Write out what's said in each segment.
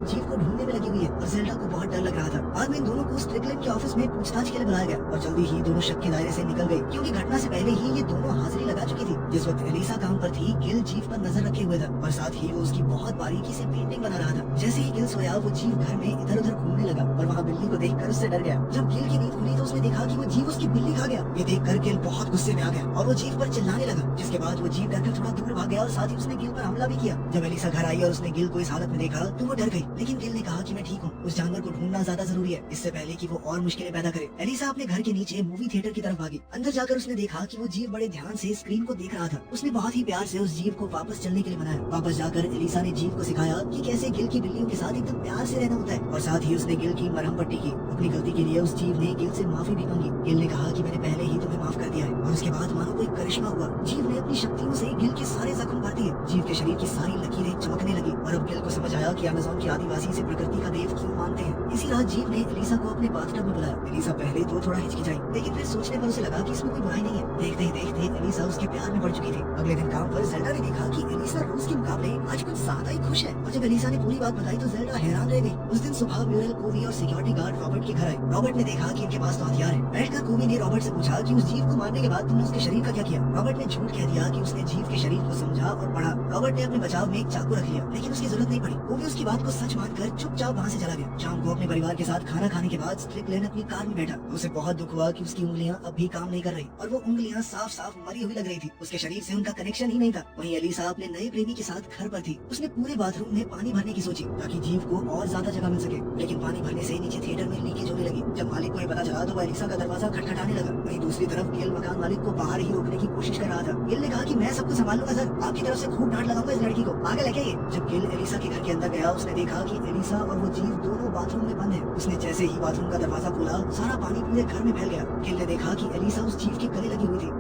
जीव को ढूंढने में लगी हुई है और जेल्डा को बहुत डर लग रहा था। बाद में इन दोनों को स्ट्रिकलैंड के ऑफिस में पूछताछ के लिए बुलाया गया और जल्दी ही दोनों शक के दायरे से निकल गए, क्योंकि घटना से पहले ही ये दोनों हाजिरी लगा चुकी थी। जिस वक्त एलिसा काम पर थी, गिल जीव पर नजर रखे हुए था और साथ ही वो उसकी बहुत बारीकी से पेंटिंग बना रहा था। जैसे ही गिल सोया, वो जीव घर में इधर उधर घूमने लगा और वहाँ बिल्ली को देखकर उससे डर गया। जब गिल की नींद खुली तो उसने देखा कि वो जीव उसकी बिल्ली खा गया। ये देखकर गिल बहुत गुस्से में आ गया और वो जीव पर चिल्लाने लगा, जिसके बाद वो जीव डरकर थोड़ा दूर भाग गया और साथ ही उसने गिल पर हमला भी किया। जब एलिसा घर आई और उसने गिल को इस हालत में देखा तो वो डर गई, लेकिन गिल ने कहा कि मैं ठीक हूँ, उस जानवर को ढूंढना ज्यादा जरूरी है, इससे पहले कि वो और मुश्किलें पैदा करे। एलिसा अपने घर के नीचे मूवी थिएटर की तरफ भागी। अंदर जाकर उसने देखा कि वो जीव बड़े ध्यान से स्क्रीन को देख रहा था। उसने बहुत ही प्यार से उस जीव को वापस चलने के लिए मनाया। वापस जाकर एलिसा ने जीव को सिखाया कि कैसे गिल की बिल्लियों के साथ एकदम प्यार से रहना होता है और साथ ही उसने गिल की मरहम पट्टी की। अपनी गलती के लिए उस जीव ने गिल से माफी भी मांगी। गिल ने कहा कि मैंने पहले ही तुम्हें माफ कर दिया है और उसके बाद मानो कोई करिश्मा हुआ। जीव ने अपनी शक्तियों से गिल के सारे जख्म भर दिए। जीव के शरीर की सारी लकीरें चमकने लगी और अब गिल को समझ आया कि अमेज़न के आदिवासी इसे प्रकृति का देव क्यों मानते हैं। इसी रात जीव ने एलिसा को अपने बाथटब में बुलाया। एलिसा पहले तो थोड़ा हिचकिचाई, लेकिन फिर सोचने पर उसे लगा कि इसमें कोई बुराई नहीं है। देखते ही देखते एलिसा उसके प्यार में पड़ चुकी थी। अगले दिन काम पर जेल्डा ने देखा कि एलिसा रोज के मुकाबले आज कुछ ज्यादा ही खुश है और जब एलिसा ने पूरी बात बताई तो जेल्डा हैरान रह गई। उस दिन सुबह म्यूरल, कोवी और सिक्योरिटी गार्ड रॉबर्ट के घर आए। रॉबर्ट ने देखा कि इनके पास तो हथियार है। बैठकर कोवी ने रॉबर्ट से पूछा कि उस जीव को मारने के बाद तुमने उसके शरीर का क्या किया। रॉबर्ट ने झूठ कह दिया कि उसने जीव के शरीर को समझा और पढ़ा। रॉबर्ट ने अपने बचाव में एक चाकू रख लिया, लेकिन उसकी जरूरत नहीं पड़ी। कोवी उसकी बात को सच मानकर चुपचाप वहाँ से चला गया। शाम को अपने परिवार के साथ खाना खाने के बाद स्ट्रिकलैंड अपनी कार में बैठा। उसे बहुत दुख हुआ कि उसकी उंगलियां अब भी काम नहीं कर रही और वो उंगलियां साफ साफ मरी हुई लग रही थी। उसके शरीर से उनका कनेक्शन ही नहीं था। वहीं एलिसा अपने नए प्रेमी के साथ घर पर थी। उसने पूरे बाथरूम में पानी भरने की सोची ताकि जीव को और ज्यादा जगह मिल सके, लेकिन पानी भरने से नीचे थिएटर में लीकेज होने लगी। जब मालिक को ये पता चला तो वो एलिसा का दरवाजा खटखटाने लगा। वहीं दूसरी तरफ गिल मकान मालिक को बाहर ही रोकने की कोशिश कर रहा था। गिल ने कहा कि मैं सबको संभाल लूंगा सर, आपकी तरफ से खूब डांट लगाऊंगा इस लड़की को, आगे लेके आइए। जब गिल एलिसा के घर के अंदर गया, उसने देखा कि एलिसा और वो जीव दोनों बाथरूम में बंद है। उसने जैसे ही बाथरूम का दरवाजा खोला, सारा पानी पूरे घर में फैल गया। गिल ने देखा कि एलिसा उस जीव के गले लगी हुई थी।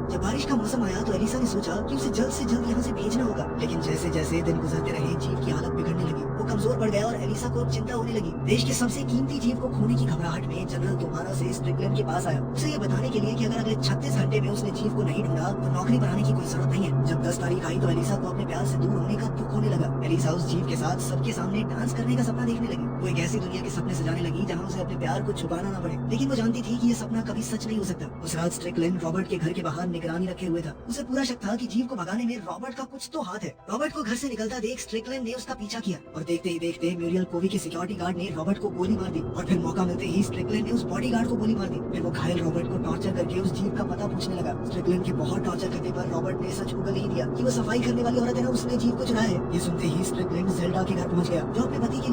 जब बारिश का मौसम आया तो एलिसा ने सोचा कि उसे जल्द से जल्द यहाँ से भेजना होगा, लेकिन जैसे जैसे दिन गुजरते रहे जीव की हालत बिगड़ने लगी। वो कमजोर पड़ गया और एलिसा को अब चिंता होने लगी। देश के सबसे कीमती जीव को खोने की घबराहट में जनरल दोबारा से स्ट्रिकलैंड के पास आया, उसे ये बताने के लिए कि अगर अगले 36 घंटे में उसने जीव को नहीं ढूंढा तो नौकरी पर आने की कोई जरूरत नहीं है। जब 10 तारीख आई तो एलिसा को अपने प्यार से दूर होने का दुख होने लगा। एलिसा उस जीव के साथ सबके सामने डांस करने का सपना देखने लगी। वो एक ऐसी दुनिया के सपने सजाने लगी जहाँ उसे अपने प्यार को छुपाना न पड़े, लेकिन वो जानती थी कि ये सपना कभी सच नहीं हो सकता। उस रात स्ट्रिकलैंड रॉबर्ट के घर के बाहर निगरानी रखे हुए था। उसे पूरा शक था कि जीव को भगाने में रॉबर्ट का कुछ तो हाथ है। रॉबर्ट को घर से निकलता देख स्ट्रिकलैंड ने उसका पीछा किया और देखते ही देखते म्यूरियल कोवी के सिक्योरिटी गार्ड ने रॉबर्ट को गोली मार दी और फिर मौका मिलते ही स्ट्रिकलैंड ने उस बॉडीगार्ड को गोली मार दी। फिर वो घायल रॉबर्ट को टॉर्चर करके उस जीव का पता पूछने लगा। स्ट्रिकलैंड के बहुत टॉर्चर करने पर रॉबर्ट ने सच उगल नहीं दिया कि वो सफाई करने वाली औरत है ना, उसने जीव को चुराया है। ये सुनते ही स्ट्रिकलैंड जेल्डा के घर पहुंच गया, जो अपने पति के